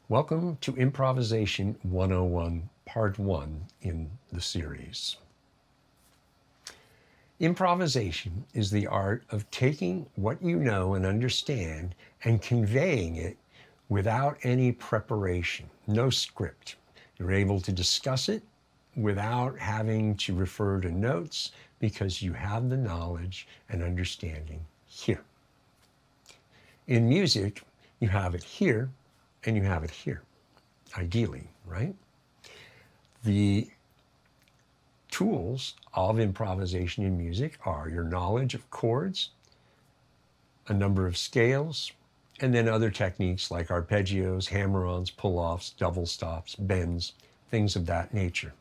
Welcome to Improvisation 101, Part 1 in the series. Improvisation is the art of taking what you know and understand and conveying it without any preparation, no script. You're able to discuss it without having to refer to notes because you have the knowledge and understanding here. In music, you have it here and you have it here, ideally, right? The tools of improvisation in music are your knowledge of chords, a number of scales, and then other techniques like arpeggios, hammer-ons, pull-offs, double stops, bends, things of that nature.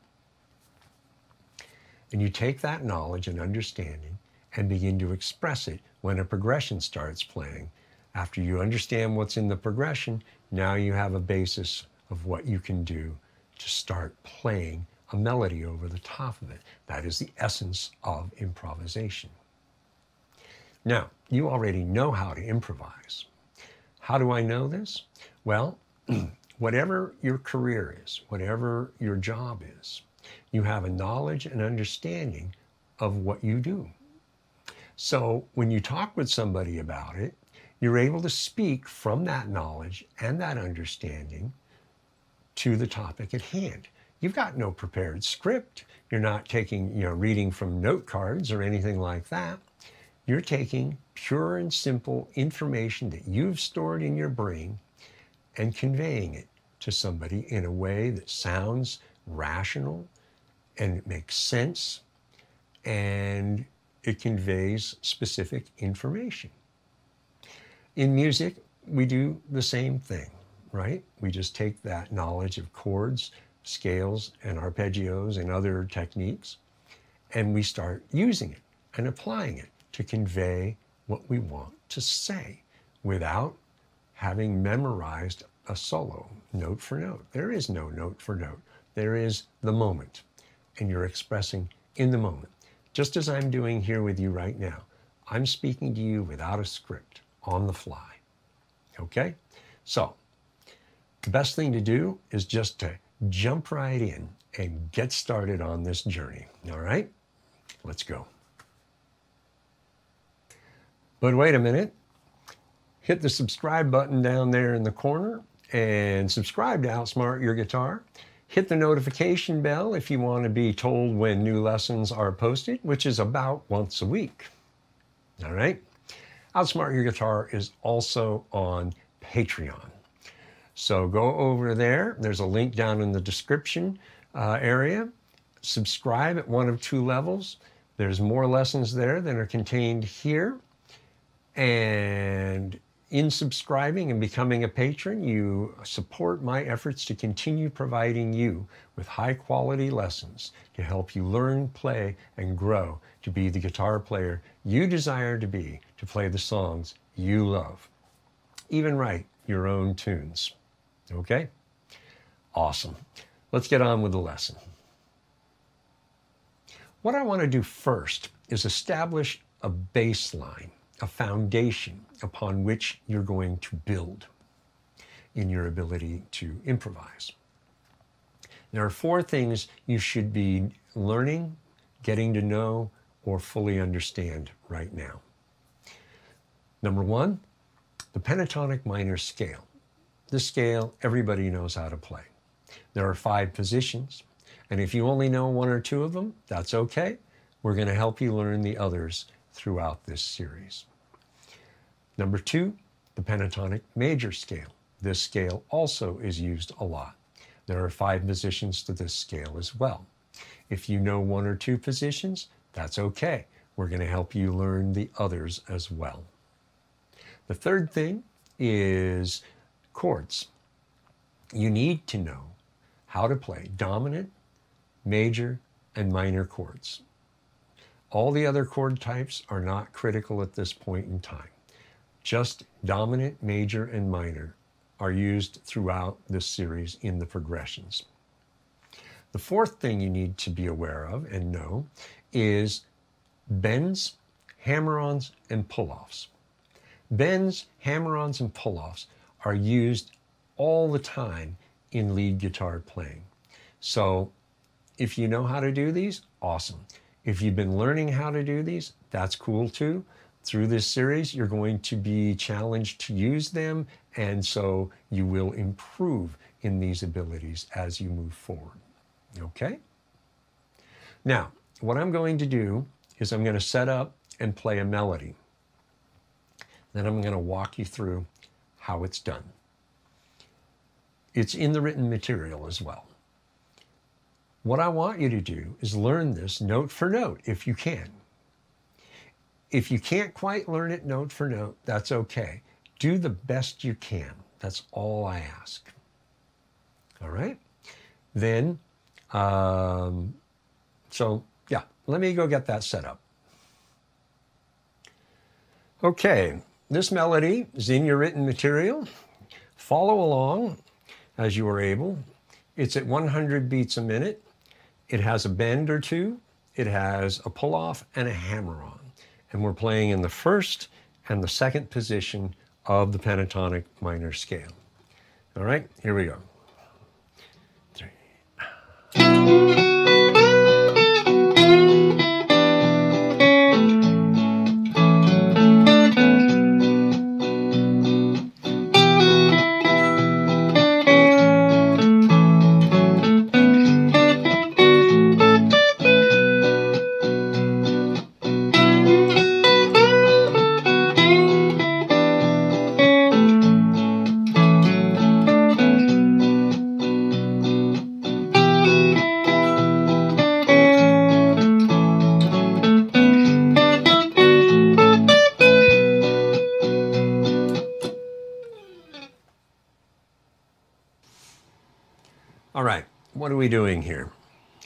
And you take that knowledge and understanding and begin to express it when a progression starts playing. After you understand what's in the progression, now you have a basis of what you can do to start playing a melody over the top of it. That is the essence of improvisation. Now, you already know how to improvise. How do I know this? Well, whatever your career is, whatever your job is, you have a knowledge and understanding of what you do. So when you talk with somebody about it, you're able to speak from that knowledge and that understanding to the topic at hand. You've got no prepared script. You're not taking, reading from note cards or anything like that. You're taking pure and simple information that you've stored in your brain and conveying it to somebody in a way that sounds rational and it makes sense and it conveys specific information. In music, we do the same thing, right? We just take that knowledge of chords, scales, and arpeggios and other techniques, and we start using it and applying it to convey what we want to say without having memorized a solo, note for note. There is no note for note. There is the moment, and you're expressing in the moment. Just as I'm doing here with you right now, I'm speaking to you without a script, on the fly, okay? So the best thing to do is just to jump right in and get started on this journey, all right? Let's go. But wait a minute, hit the subscribe button down there in the corner and subscribe to Outsmart Your Guitar. Hit the notification bell if you want to be told when new lessons are posted, which is about once a week, all right? Outsmart Your Guitar is also on Patreon. So go over there. There's a link down in the description area. Subscribe at one of two levels. There's more lessons there than are contained here. And in subscribing and becoming a patron, you support my efforts to continue providing you with high quality lessons to help you learn, play, and grow to be the guitar player you desire to be, to play the songs you love. Even write your own tunes. Okay? Awesome. Let's get on with the lesson. What I want to do first is establish a baseline, a foundation upon which you're going to build in your ability to improvise. There are four things you should be learning, getting to know, or fully understand right now. Number one, the pentatonic minor scale. This scale, everybody knows how to play. There are 5 positions, and if you only know 1 or 2 of them, that's okay. We're going to help you learn the others throughout this series. Number 2, the pentatonic major scale. This scale also is used a lot. There are 5 positions to this scale as well. If you know 1 or 2 positions, that's okay. We're going to help you learn the others as well. The third thing is chords. You need to know how to play dominant, major, and minor chords. All the other chord types are not critical at this point in time. Just dominant, major, and minor are used throughout this series in the progressions. The fourth thing you need to be aware of and know is bends, hammer-ons, and pull-offs. Bends, hammer-ons, and pull-offs are used all the time in lead guitar playing. So if you know how to do these, awesome. If you've been learning how to do these, that's cool too. Through this series, you're going to be challenged to use them, and so you will improve in these abilities as you move forward. Okay? Now, what I'm going to do is I'm going to set up and play a melody. Then I'm going to walk you through how it's done. It's in the written material as well. What I want you to do is learn this note for note if you can. If you can't quite learn it note for note, that's okay. Do the best you can. That's all I ask. All right? Then, so yeah, let me go get that set up. Okay, this melody is in your written material. Follow along as you are able. It's at 100 beats a minute. It has a bend or two. It has a pull-off and a hammer-on. And we're playing in the first and the second position of the pentatonic minor scale. All right, here we go. 3. All right, what are we doing here?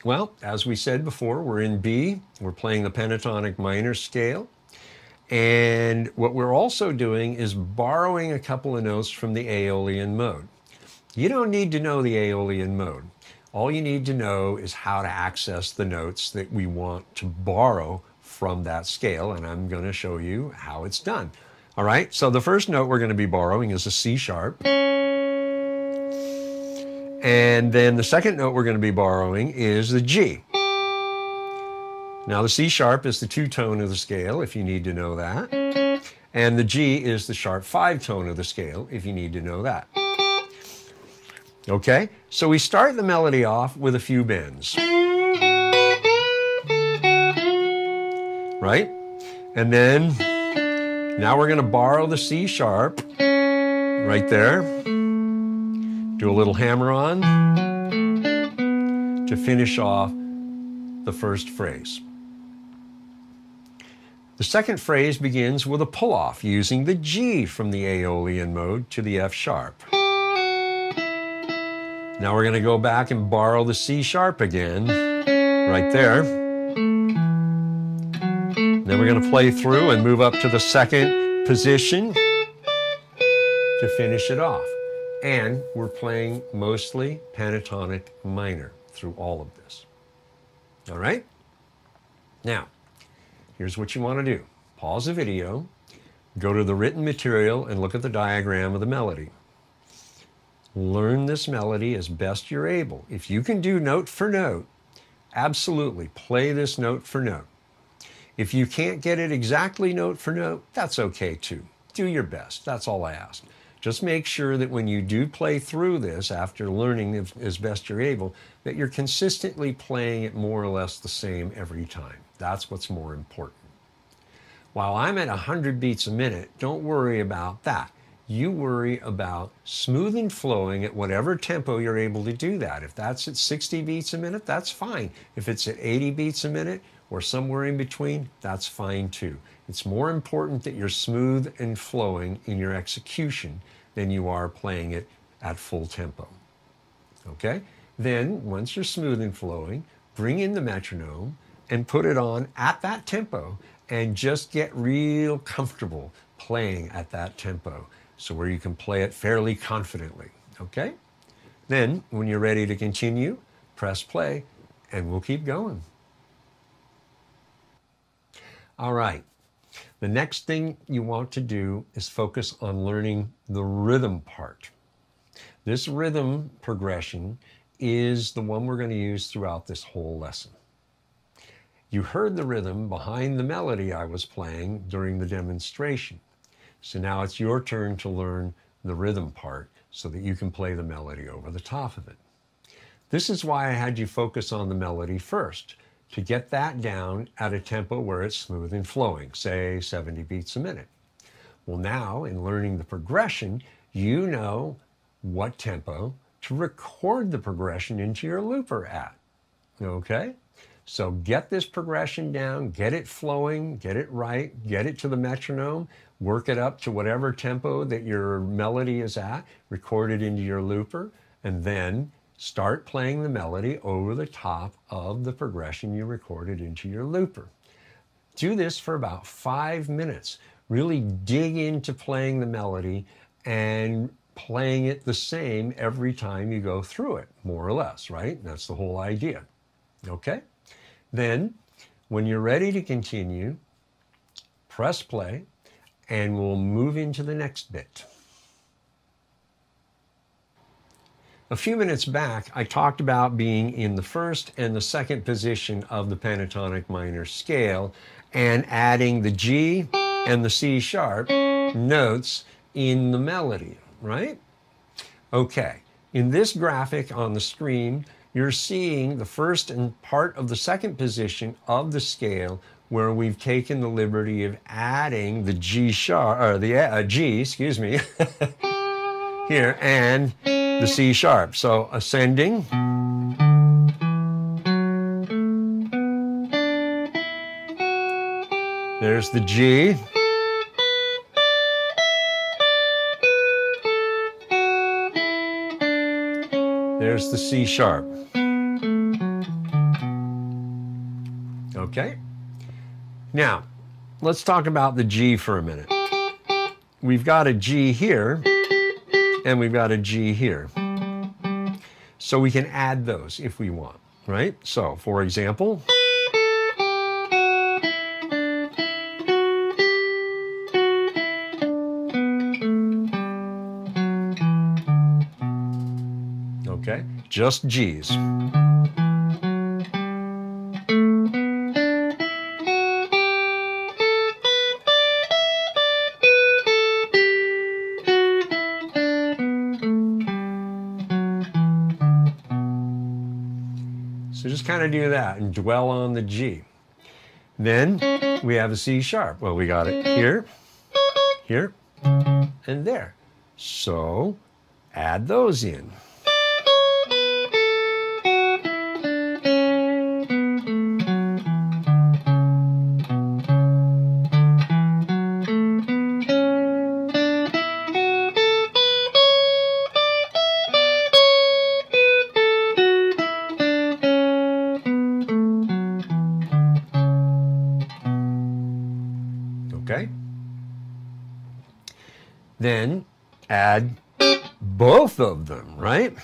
Well, as we said before, we're in B. We're playing the pentatonic minor scale. And what we're also doing is borrowing a couple of notes from the Aeolian mode. You don't need to know the Aeolian mode. All you need to know is how to access the notes that we want to borrow from that scale, and I'm going to show you how it's done. All right, so the first note we're going to be borrowing is a C sharp. And then the second note we're going to be borrowing is the G. Now the C sharp is the 2-tone of the scale, if you need to know that. And the G is the sharp 5-tone of the scale, if you need to know that. Okay, so we start the melody off with a few bends. Right? And then, now we're going to borrow the C sharp, right there. Do a little hammer-on to finish off the first phrase. The second phrase begins with a pull-off using the G from the Aeolian mode to the F sharp. Now we're going to go back and borrow the C sharp again, right there. Then we're going to play through and move up to the second position to finish it off. And we're playing mostly pentatonic minor through all of this. All right? Now, here's what you want to do. Pause the video, go to the written material, and look at the diagram of the melody. Learn this melody as best you're able. If you can do note for note, absolutely play this note for note. If you can't get it exactly note for note, that's okay too. Do your best. That's all I ask. Just make sure that when you do play through this, after learning as best you're able, that you're consistently playing it more or less the same every time. That's what's more important. While I'm at 100 beats a minute, don't worry about that. You worry about smooth and flowing at whatever tempo you're able to do that. If that's at 60 beats a minute, that's fine. If it's at 80 beats a minute or somewhere in between, that's fine too. It's more important that you're smooth and flowing in your execution than you are playing it at full tempo. Okay? Then, once you're smooth and flowing, bring in the metronome and put it on at that tempo and just get real comfortable playing at that tempo, so where you can play it fairly confidently. Okay? Then, when you're ready to continue, press play and we'll keep going. All right. The next thing you want to do is focus on learning the rhythm part. This rhythm progression is the one we're going to use throughout this whole lesson. You heard the rhythm behind the melody I was playing during the demonstration. So now it's your turn to learn the rhythm part so that you can play the melody over the top of it. This is why I had you focus on the melody first, to get that down at a tempo where it's smooth and flowing, say 70 beats a minute. Well, now in learning the progression, you know what tempo to record the progression into your looper at, okay? So get this progression down, get it flowing, get it right, get it to the metronome, work it up to whatever tempo that your melody is at, record it into your looper, and then start playing the melody over the top of the progression you recorded into your looper. Do this for about 5 minutes. Really dig into playing the melody and playing it the same every time you go through it, more or less, right? That's the whole idea, okay? Then, when you're ready to continue, press play, and we'll move into the next bit. A few minutes back, I talked about being in the first and the second position of the pentatonic minor scale and adding the G and the C sharp notes in the melody, right? Okay, in this graphic on the screen, you're seeing the first and part of the second position of the scale where we've taken the liberty of adding the G sharp, or the G, excuse me, here, and the C sharp. So ascending, there's the G, there's the C sharp. Okay? Now, let's talk about the G for a minute. We've got a G here, and we've got a G here. So we can add those if we want, right? So, for example, okay, just G's. So just kind of do that and dwell on the G. Then we have a C sharp. Well, we got it here, here, and there. So add those in. Okay? Then add both of them, right?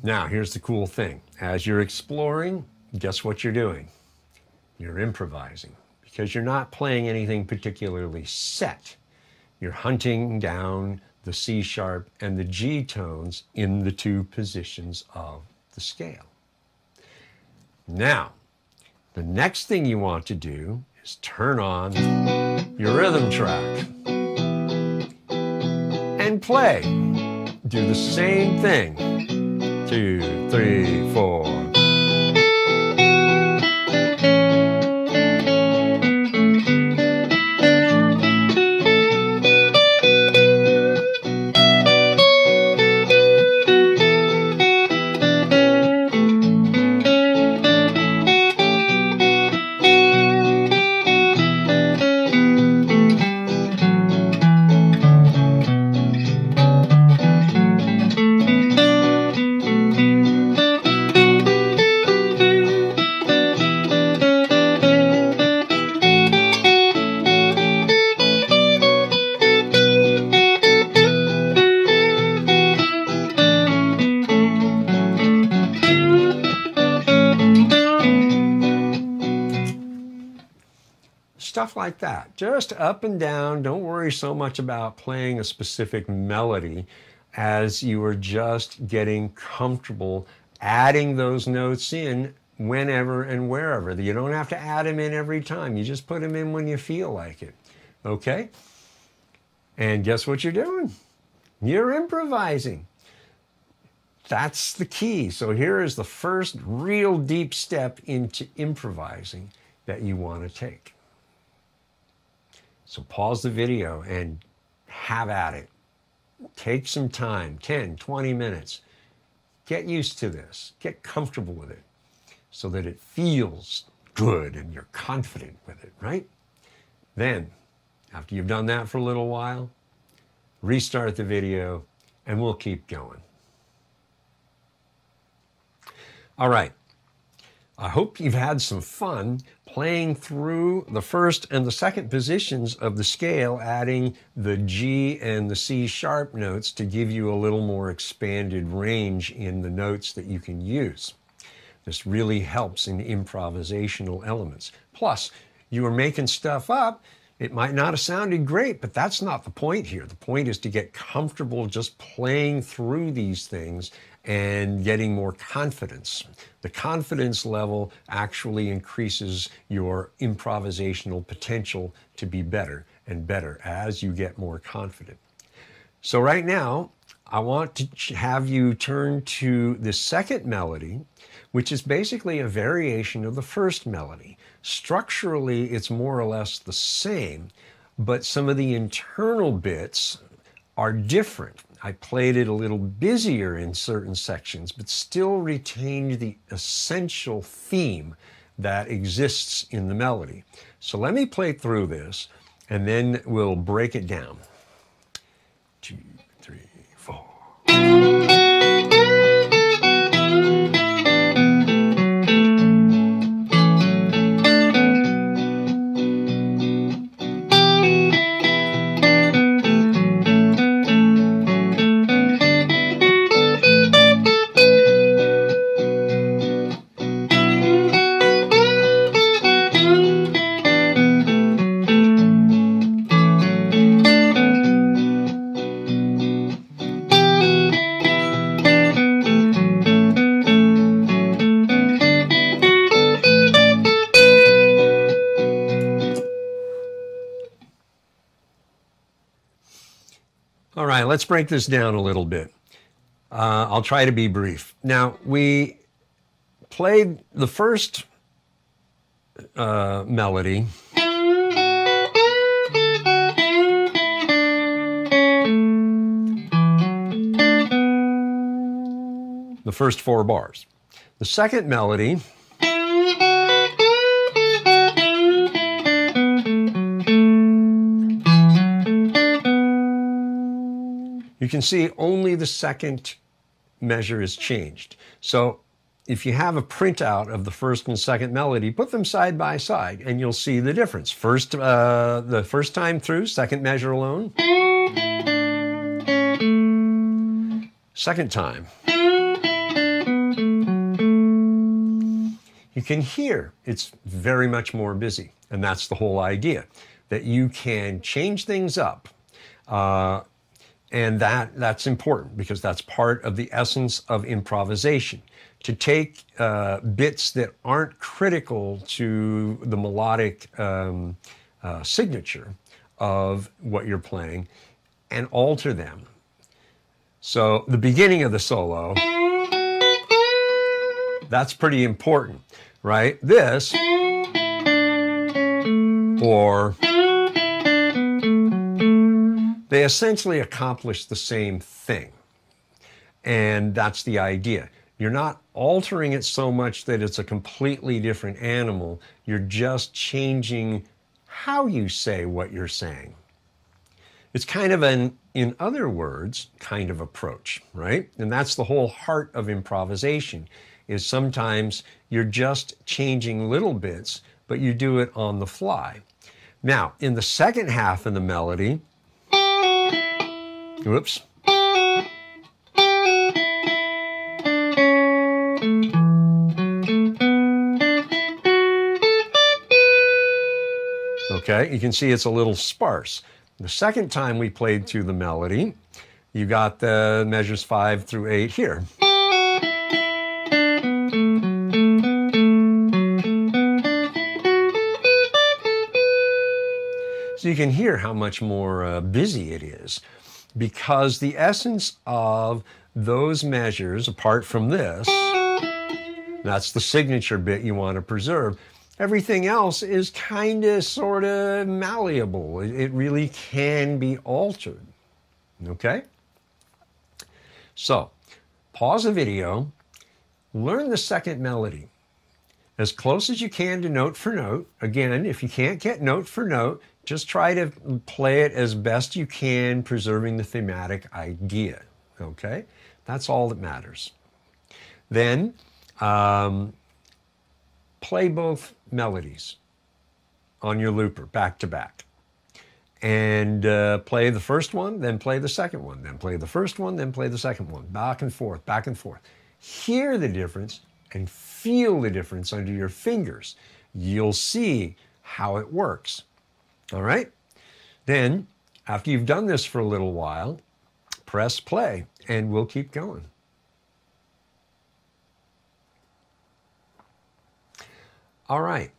Now, here's the cool thing. As you're exploring, guess what you're doing? You're improvising, because you're not playing anything particularly set. You're hunting down the C sharp and the G tones in the two positions of the scale. Now, the next thing you want to do is turn on your rhythm track and play. Do the same thing. 2, 3, 4. Stuff like that. Just up and down. Don't worry so much about playing a specific melody as you are just getting comfortable adding those notes in whenever and wherever. You don't have to add them in every time. You just put them in when you feel like it. Okay? And guess what you're doing? You're improvising. That's the key. So here is the first real deep step into improvising that you want to take. So pause the video and have at it. Take some time, 10, 20 minutes. Get used to this. Get comfortable with it so that it feels good and you're confident with it, right? Then, after you've done that for a little while, restart the video and we'll keep going. All right. I hope you've had some fun playing through the first and the second positions of the scale, adding the G and the C sharp notes to give you a little more expanded range in the notes that you can use. This really helps in improvisational elements. Plus, you are making stuff up. It might not have sounded great, but that's not the point here. The point is to get comfortable just playing through these things and getting more confidence. The confidence level actually increases your improvisational potential to be better and better as you get more confident. So right now, I want to have you turn to the second melody, which is basically a variation of the first melody. Structurally, it's more or less the same, but some of the internal bits are different. I played it a little busier in certain sections, but still retained the essential theme that exists in the melody. So let me play through this, and then we'll break it down. 2, 3, 4. All right, let's break this down a little bit. I'll try to be brief. Now, we played the first melody. The first 4 bars. The second melody you can see only the second measure is changed. So if you have a printout of the first and second melody, put them side by side and you'll see the difference. First, the first time through, second measure alone. Second time. You can hear it's very much more busy. And that's the whole idea, that you can change things up. And that's important because that's part of the essence of improvisation. To take bits that aren't critical to the melodic signature of what you're playing and alter them. So the beginning of the solo, that's pretty important, right? This, or they essentially accomplish the same thing. And that's the idea. You're not altering it so much that it's a completely different animal. You're just changing how you say what you're saying. It's kind of an, in other words, kind of approach, right? And that's the whole heart of improvisation, is sometimes you're just changing little bits, but you do it on the fly. Now, in the second half of the melody, whoops. Okay, you can see it's a little sparse. The second time we played through the melody, you got the measures 5 through 8 here. So you can hear how much more busy it is, because the essence of those measures, apart from this, that's the signature bit you want to preserve. Everything else is kind of sort of malleable. It really can be altered. Okay? So, pause the video, learn the second melody as close as you can to note for note. Again, if you can't get note for note, just try to play it as best you can, preserving the thematic idea. Okay? That's all that matters. Then, play both melodies on your looper back to back. And play the first one, then play the second one, then play the first one, then play the second one, back and forth, back and forth. Hear the difference and feel the difference under your fingers. You'll see how it works. All right? Then, after you've done this for a little while, press play and we'll keep going. All right,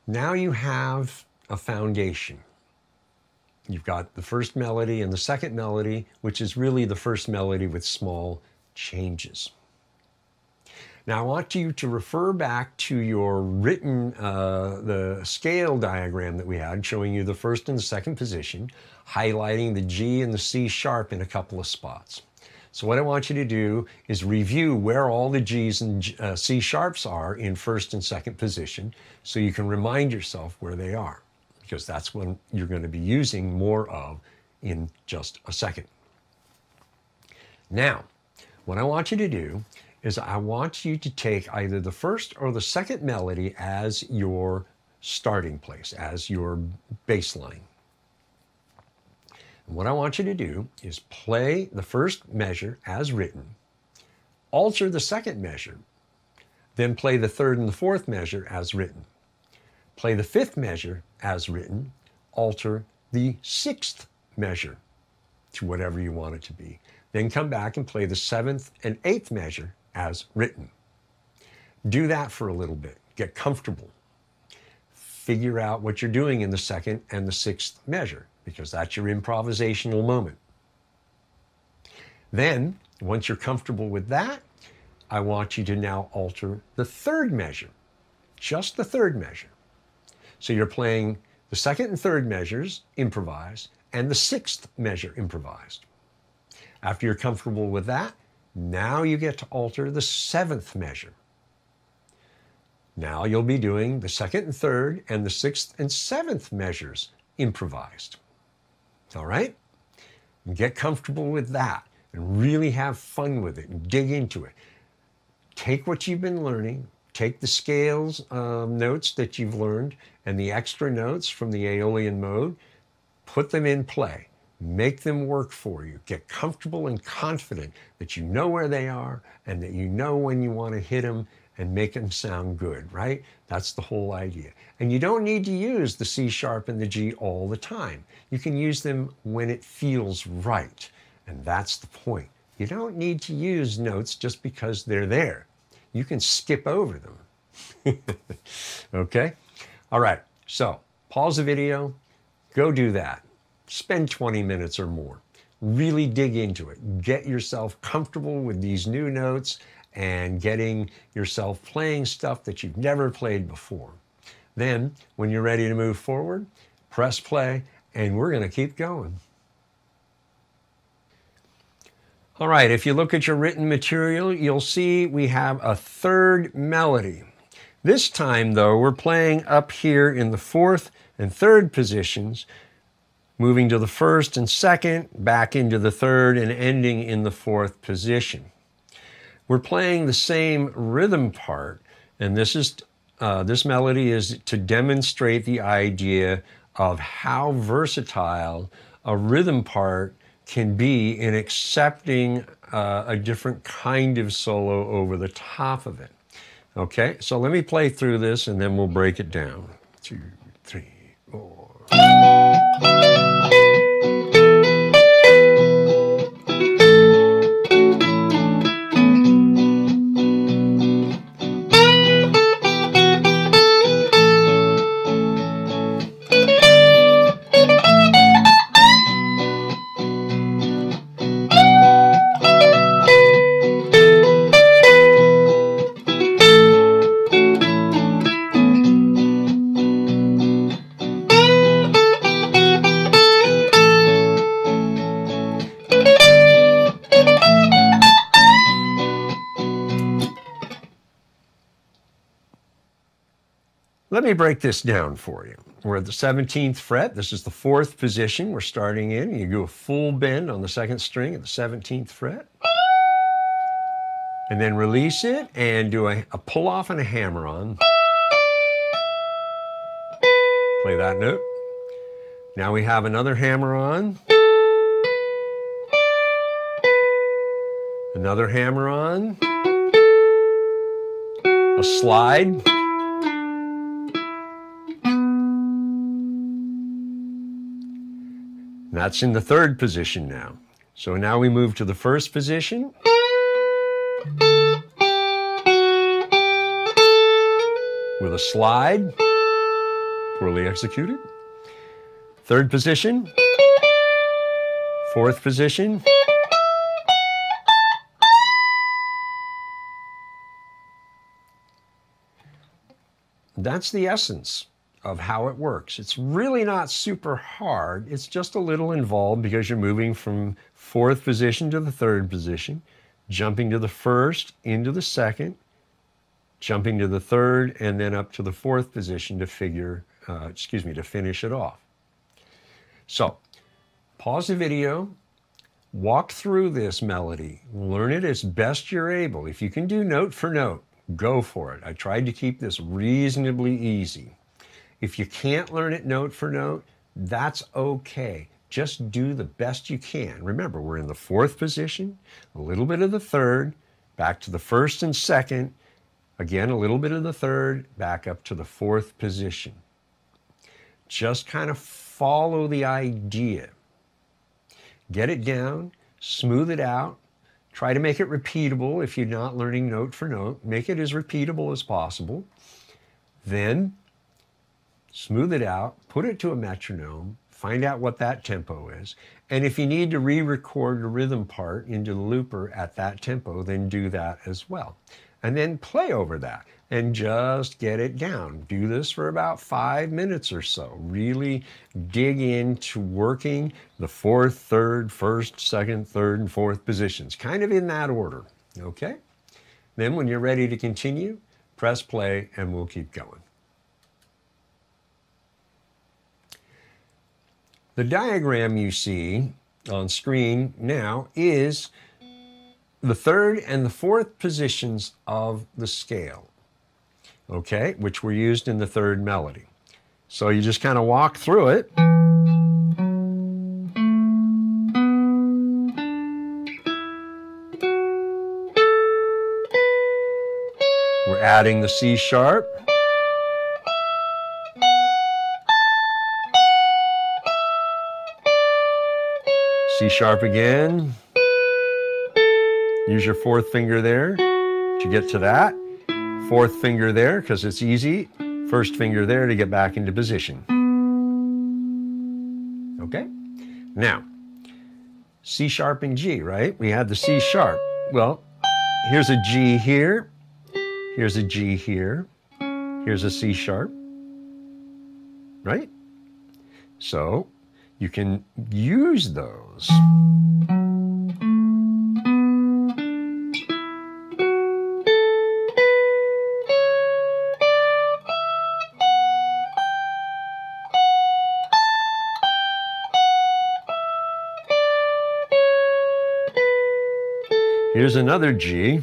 now you have a foundation. You've got the first melody and the second melody, which is really the first melody with small changes. Now I want you to refer back to your written, the scale diagram that we had showing you the first and the second position, highlighting the G and the C sharp in a couple of spots. So what I want you to do is review where all the G's and C sharps are in first and second position so you can remind yourself where they are, because that's what you're going to be using more of in just a second. Now, what I want you to do is I want you to take either the first or the second melody as your starting place, as your baseline. And what I want you to do is play the first measure as written, alter the second measure, then play the third and the fourth measure as written. Play the fifth measure as written, alter the sixth measure to whatever you want it to be. Then come back and play the seventh and eighth measure as written. Do that for a little bit. Get comfortable. Figure out what you're doing in the second and the sixth measure, because that's your improvisational moment. Then, once you're comfortable with that, I want you to now alter the third measure, just the third measure. So you're playing the second and third measures improvised and the sixth measure improvised. After you're comfortable with that, now you get to alter the seventh measure. Now you'll be doing the second and third and the sixth and seventh measures improvised. All right? And get comfortable with that and really have fun with it and dig into it. Take what you've been learning, take the scales notes that you've learned and the extra notes from the Aeolian mode, put them in play. Make them work for you. Get comfortable and confident that you know where they are and that you know when you want to hit them and make them sound good, right? That's the whole idea. And you don't need to use the C sharp and the G all the time. You can use them when it feels right. And that's the point. You don't need to use notes just because they're there. You can skip over them. Okay? All right, so pause the video, go do that. Spend 20 minutes or more. Really dig into it. Get yourself comfortable with these new notes and getting yourself playing stuff that you've never played before. Then, when you're ready to move forward, press play, and we're going to keep going. All right, if you look at your written material, you'll see we have a third melody. This time, though, we're playing up here in the fourth and third positions, moving to the first and second, back into the third, and ending in the fourth position. We're playing the same rhythm part, and this melody is to demonstrate the idea of how versatile a rhythm part can be in accepting a different kind of solo over the top of it. Okay, so let me play through this and then we'll break it down. 2, 3, or. Let me break this down for you. We're at the 17th fret. This is the 4th position we're starting in. You do a full bend on the 2nd string at the 17th fret. And then release it and do a pull off and a hammer on. Play that note. Now we have another hammer on. Another hammer on. A slide. That's in the 3rd position now. So now we move to the 1st position. With a slide. Poorly executed. 3rd position. 4th position. That's the essence of how it works. It's really not super hard. It's just a little involved because you're moving from 4th position to the 3rd position, jumping to the 1st, into the 2nd, jumping to the 3rd, and then up to the 4th position to to finish it off. So, pause the video, walk through this melody, learn it as best you're able. If you can do note for note, go for it. I tried to keep this reasonably easy. If you can't learn it note for note, that's okay. Just do the best you can. Remember, we're in the 4th position, a little bit of the 3rd, back to the 1st and 2nd, again, a little bit of the 3rd, back up to the 4th position. Just kind of follow the idea. Get it down, smooth it out, try to make it repeatable if you're not learning note for note. Make it as repeatable as possible. Then smooth it out, put it to a metronome, find out what that tempo is. And if you need to re-record the rhythm part into the looper at that tempo, then do that as well. And then play over that and just get it down. Do this for about 5 minutes or so. Really dig into working the 4th, 3rd, 1st, 2nd, 3rd, and 4th positions, kind of in that order, okay? Then when you're ready to continue, press play and we'll keep going. The diagram you see on screen now is the 3rd and the 4th positions of the scale, okay, which were used in the 3rd melody. So you just kind of walk through it. We're adding the C sharp. C sharp again. Use your 4th finger there to get to that. 4th finger there because it's easy. 1st finger there to get back into position. Okay? Now, C sharp and G, right? We had the C sharp. Well, here's a G here. Here's a G here. Here's a C sharp. Right? So, you can use those. Here's another G,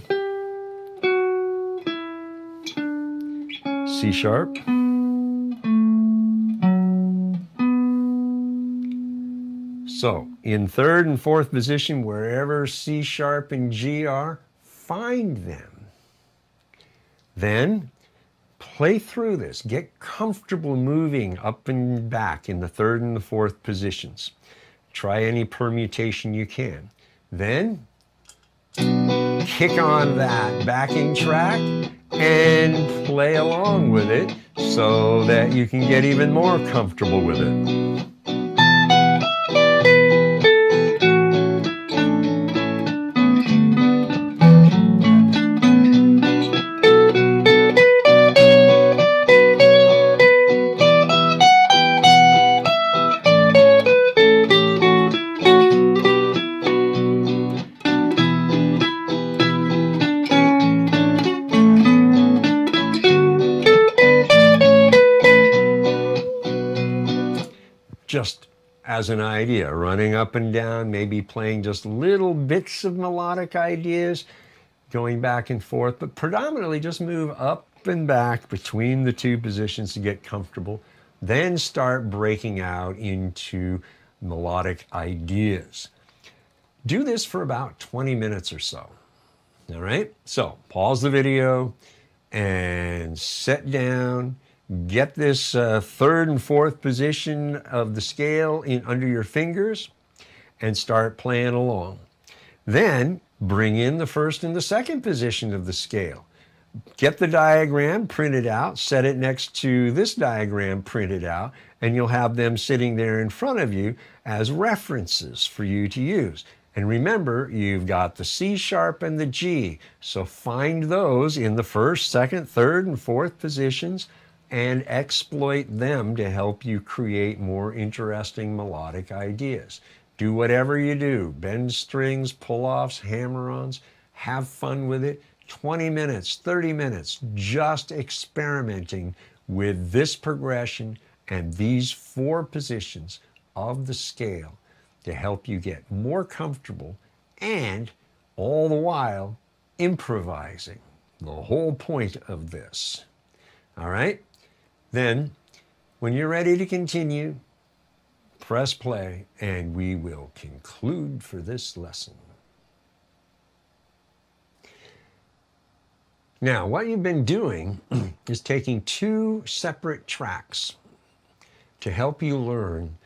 C sharp, so in 3rd and 4th position, wherever C sharp and G are, find them. Then Play through this. Get comfortable moving up and back in the third and the fourth positions. Try any permutation you can. Then kick on that backing track and play along with it so that you can get even more comfortable with it. Just as an idea, running up and down, maybe playing just little bits of melodic ideas, going back and forth, but predominantly just move up and back between the two positions to get comfortable. Then start breaking out into melodic ideas. Do this for about 20 minutes or so. All right, so pause the video and sit down. Get this third and fourth position of the scale in under your fingers and start playing along. Then bring in the first and the second position of the scale. Get the diagram printed out, set it next to this diagram printed out, and you'll have them sitting there in front of you as references for you to use. And remember, you've got the C sharp and the G, so find those in the first, second, third, and fourth positions and exploit them to help you create more interesting melodic ideas. Do whatever you do, bend strings, pull-offs, hammer-ons, have fun with it. 20 minutes, 30 minutes, just experimenting with this progression and these four positions of the scale to help you get more comfortable and all the while improvising. The whole point of this. All right? Then, when you're ready to continue, press play and we will conclude for this lesson. Now, what you've been doing is taking two separate tracks to help you learn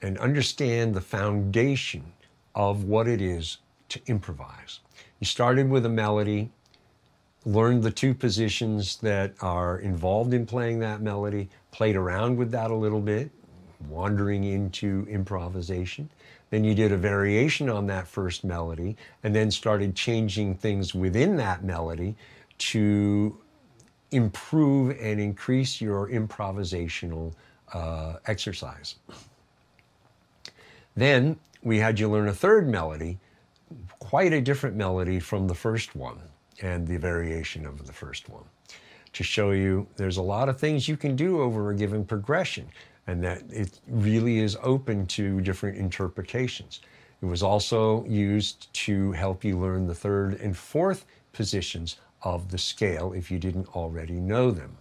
and understand the foundation of what it is to improvise. You started with a melody, learned the two positions that are involved in playing that melody, played around with that a little bit, wandering into improvisation. Then you did a variation on that first melody and then started changing things within that melody to improve and increase your improvisational exercise. Then we had you learn a third melody, quite a different melody from the first one and the variation of the first one, to show you there's a lot of things you can do over a given progression and that it really is open to different interpretations. It was also used to help you learn the third and fourth positions of the scale if you didn't already know them.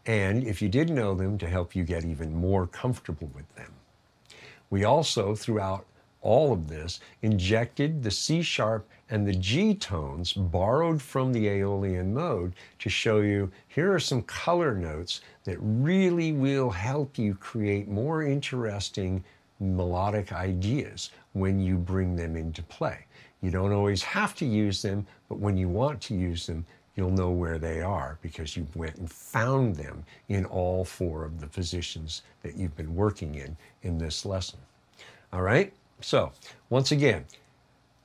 And if you did know them, to help you get even more comfortable with them. We also, throughout all of this, injected the C sharp and the G tones borrowed from the Aeolian mode to show you here are some color notes that really will help you create more interesting melodic ideas when you bring them into play. You don't always have to use them, but when you want to use them, you'll know where they are because you went and found them in all four of the positions that you've been working in this lesson. All right? So, once again,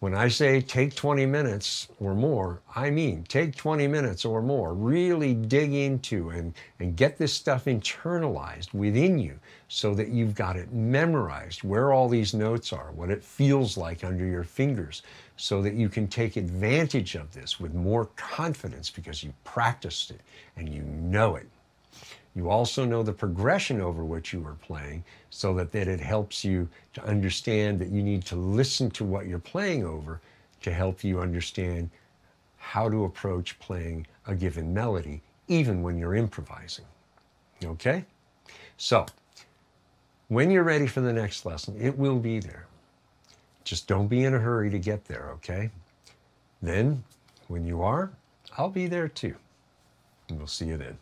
when I say take 20 minutes or more, I mean take 20 minutes or more. Really dig into and get this stuff internalized within you so that you've got it memorized, where all these notes are, what it feels like under your fingers, so that you can take advantage of this with more confidence because you practiced it and you know it. You also know the progression over which you are playing so that it helps you to understand that you need to listen to what you're playing over to help you understand how to approach playing a given melody, even when you're improvising. Okay? So, when you're ready for the next lesson, it will be there. Just don't be in a hurry to get there, okay? Then, when you are, I'll be there too. And we'll see you then.